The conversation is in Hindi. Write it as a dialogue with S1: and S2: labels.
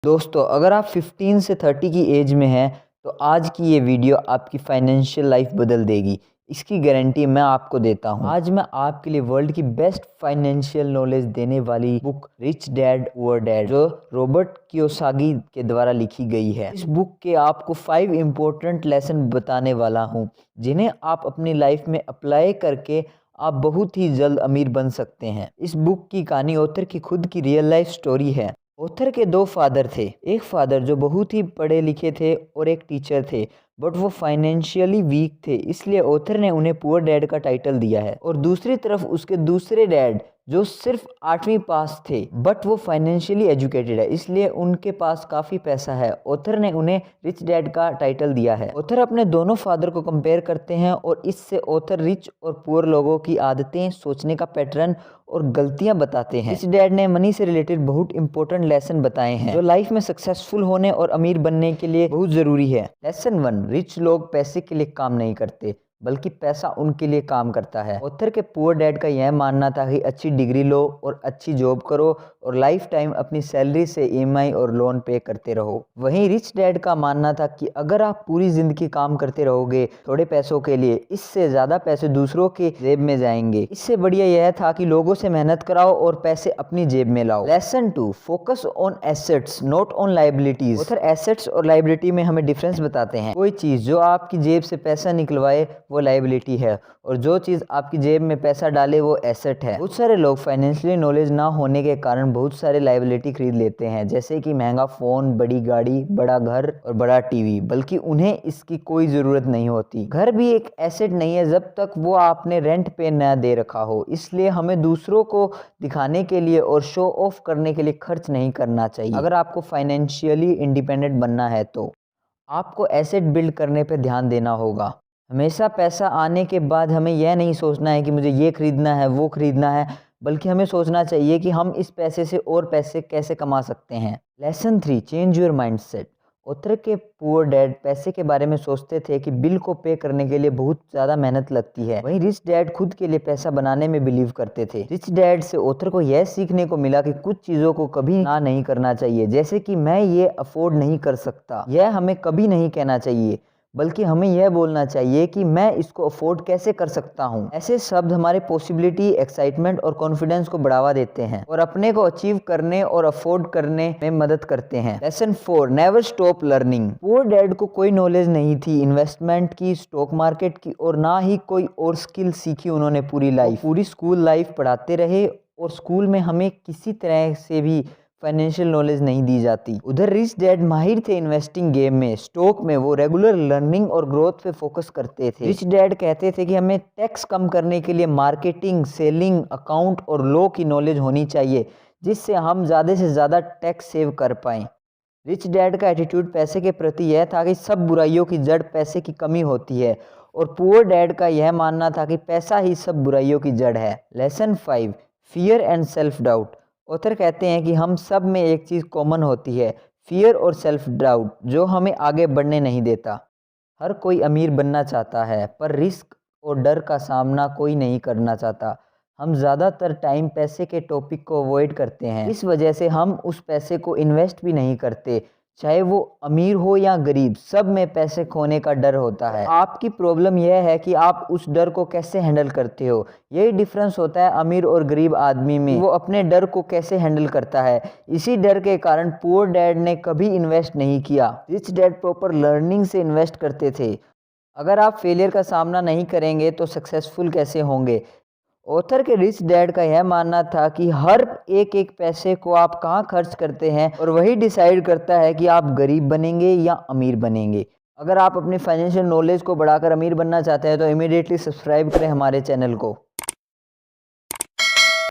S1: दोस्तों, अगर आप 15 से 30 की एज में हैं तो आज की ये वीडियो आपकी फाइनेंशियल लाइफ बदल देगी। इसकी गारंटी मैं आपको देता हूँ। आज मैं आपके लिए वर्ल्ड की बेस्ट फाइनेंशियल नॉलेज देने वाली book rich dad poor dad जो रॉबर्ट कियोसाकी के द्वारा लिखी गई है। इस बुक के आपको 5 इम्पोर्टेंट लेसन बताने वाला हूँ जिन्हें आप अपनी लाइफ में अप्लाई करके आप बहुत ही जल्द अमीर बन सकते हैं। इस बुक की कहानी ऑथर की खुद की रियल लाइफ स्टोरी है। ऑथर के 2 फादर थे। एक फादर जो बहुत ही पढ़े लिखे थे और एक टीचर थे, बट वो फाइनेंशियली वीक थे, इसलिए ऑथर ने उन्हें पुअर डैड का टाइटल दिया है। और दूसरी तरफ उसके दूसरे डैड जो सिर्फ 8वीं पास थे, बट वो फाइनेंशियली एजुकेटेड है, इसलिए उनके पास काफ़ी पैसा है। ऑथर ने उन्हें रिच डैड का टाइटल दिया है। ऑथर अपने दोनों फादर को कंपेयर करते हैं और इससे ऑथर रिच और पुअर लोगों की आदतें, सोचने का पैटर्न और गलतियां बताते हैं। रिच डैड ने मनी से रिलेटेड बहुत इंपॉर्टेंट लेसन बताए हैं जो लाइफ में सक्सेसफुल होने और अमीर बनने के लिए बहुत ज़रूरी है। लेसन 1, रिच लोग पैसे के लिए काम नहीं करते बल्कि पैसा उनके लिए काम करता है। ऑथर के पुअर डैड का यह मानना था कि अच्छी डिग्री लो और अच्छी जॉब करो और लाइफ टाइम अपनी सैलरी से ईएमआई और लोन पे करते रहो। वहीं रिच डैड का मानना था कि अगर आप पूरी जिंदगी काम करते रहोगे थोड़े पैसों के लिए, इससे ज़्यादा पैसे दूसरों के जेब में जाएंगे। इससे बढ़िया यह था कि लोगों से मेहनत कराओ और पैसे अपनी जेब में लाओ। Lesson 2, focus on assets not on liabilities. Author assets और लाइबिलिटी में हमें डिफरेंस बताते हैं। कोई चीज़ जो आपकी जेब से पैसा निकलवाए वो लाइबिलिटी है और जो चीज़ आपकी जेब में पैसा डाले वो एसेट है। बहुत सारे लोग फाइनेंशियली नॉलेज ना होने के कारण बहुत सारे लाइबिलिटी खरीद लेते हैं, जैसे कि महंगा फ़ोन, बड़ी गाड़ी, बड़ा घर और बड़ा टीवी, बल्कि उन्हें इसकी कोई ज़रूरत नहीं होती। घर भी एक एसेट नहीं है जब तक वो आपने रेंट पे न दे रखा हो, इसलिए हमें दूसरों को दिखाने के लिए और शो ऑफ करने के लिए खर्च नहीं करना चाहिए। अगर आपको फाइनेंशियली इंडिपेंडेंट बनना है तो आपको एसेट बिल्ड करने पर ध्यान देना होगा। हमेशा पैसा आने के बाद हमें यह नहीं सोचना है कि मुझे ये खरीदना है, वो खरीदना है, बल्कि हमें सोचना चाहिए कि हम इस पैसे से और पैसे कैसे कमा सकते हैं। Lesson 3, change your mindset. Author के पुअर डैड पैसे के बारे में सोचते थे कि बिल को पे करने के लिए बहुत ज़्यादा मेहनत लगती है, वहीं रिच डैड खुद के लिए पैसा बनाने में बिलीव करते थे। रिच डैड से ऑथर को यह सीखने को मिला कि कुछ चीज़ों को कभी ना नहीं करना चाहिए, जैसे कि मैं ये अफोर्ड नहीं कर सकता। यह हमें कभी नहीं कहना चाहिए, बल्कि हमें यह बोलना चाहिए कि मैं इसको अफोर्ड कैसे कर सकता हूँ। ऐसे शब्द हमारे पॉसिबिलिटी, एक्साइटमेंट और कॉन्फिडेंस को बढ़ावा देते हैं और अपने को अचीव करने और अफोर्ड करने में मदद करते हैं। Lesson 4, never stop learning. Poor dad को कोई नॉलेज नहीं थी इन्वेस्टमेंट की, स्टॉक मार्केट की और ना ही कोई और स्किल सीखी उन्होंने पूरी लाइफ। पूरी स्कूल लाइफ पढ़ाते रहे और स्कूल में हमें किसी तरह से भी फाइनेंशियल नॉलेज नहीं दी जाती। उधर रिच डैड माहिर थे इन्वेस्टिंग गेम में, स्टॉक में। वो रेगुलर लर्निंग और ग्रोथ पे फोकस करते थे। रिच डैड कहते थे कि हमें टैक्स कम करने के लिए मार्केटिंग, सेलिंग, अकाउंट और लॉ की नॉलेज होनी चाहिए, जिससे हम ज़्यादा से ज़्यादा टैक्स सेव कर पाएँ। रिच डैड का एटीट्यूड पैसे के प्रति यह था कि सब बुराइयों की जड़ पैसे की कमी होती है और पुअर डैड का यह मानना था कि पैसा ही सब बुराइयों की जड़ है। Lesson 5, fear and self doubt. Author कहते हैं कि हम सब में एक चीज़ कॉमन होती है, फियर और सेल्फ डाउट, जो हमें आगे बढ़ने नहीं देता। हर कोई अमीर बनना चाहता है पर रिस्क और डर का सामना कोई नहीं करना चाहता। हम ज़्यादातर टाइम पैसे के टॉपिक को अवॉइड करते हैं, इस वजह से हम उस पैसे को इन्वेस्ट भी नहीं करते। चाहे वो अमीर हो या गरीब, सब में पैसे खोने का डर होता है। आपकी प्रॉब्लम यह है कि आप उस डर को कैसे हैंडल करते हो। यही डिफरेंस होता है अमीर और गरीब आदमी में, वो अपने डर को कैसे हैंडल करता है। इसी डर के कारण पुअर डैड ने कभी इन्वेस्ट नहीं किया। रिच डैड प्रॉपर लर्निंग से इन्वेस्ट करते थे। अगर आप फेलियर का सामना नहीं करेंगे तो सक्सेसफुल कैसे होंगे। ऑथर के रिच डैड का यह मानना था कि हर एक एक पैसे को आप कहाँ खर्च करते हैं और वही डिसाइड करता है कि आप गरीब बनेंगे या अमीर बनेंगे। अगर आप अपनी फाइनेंशियल नॉलेज को बढ़ाकर अमीर बनना चाहते हैं तो इमीडिएटली सब्सक्राइब करें हमारे चैनल को।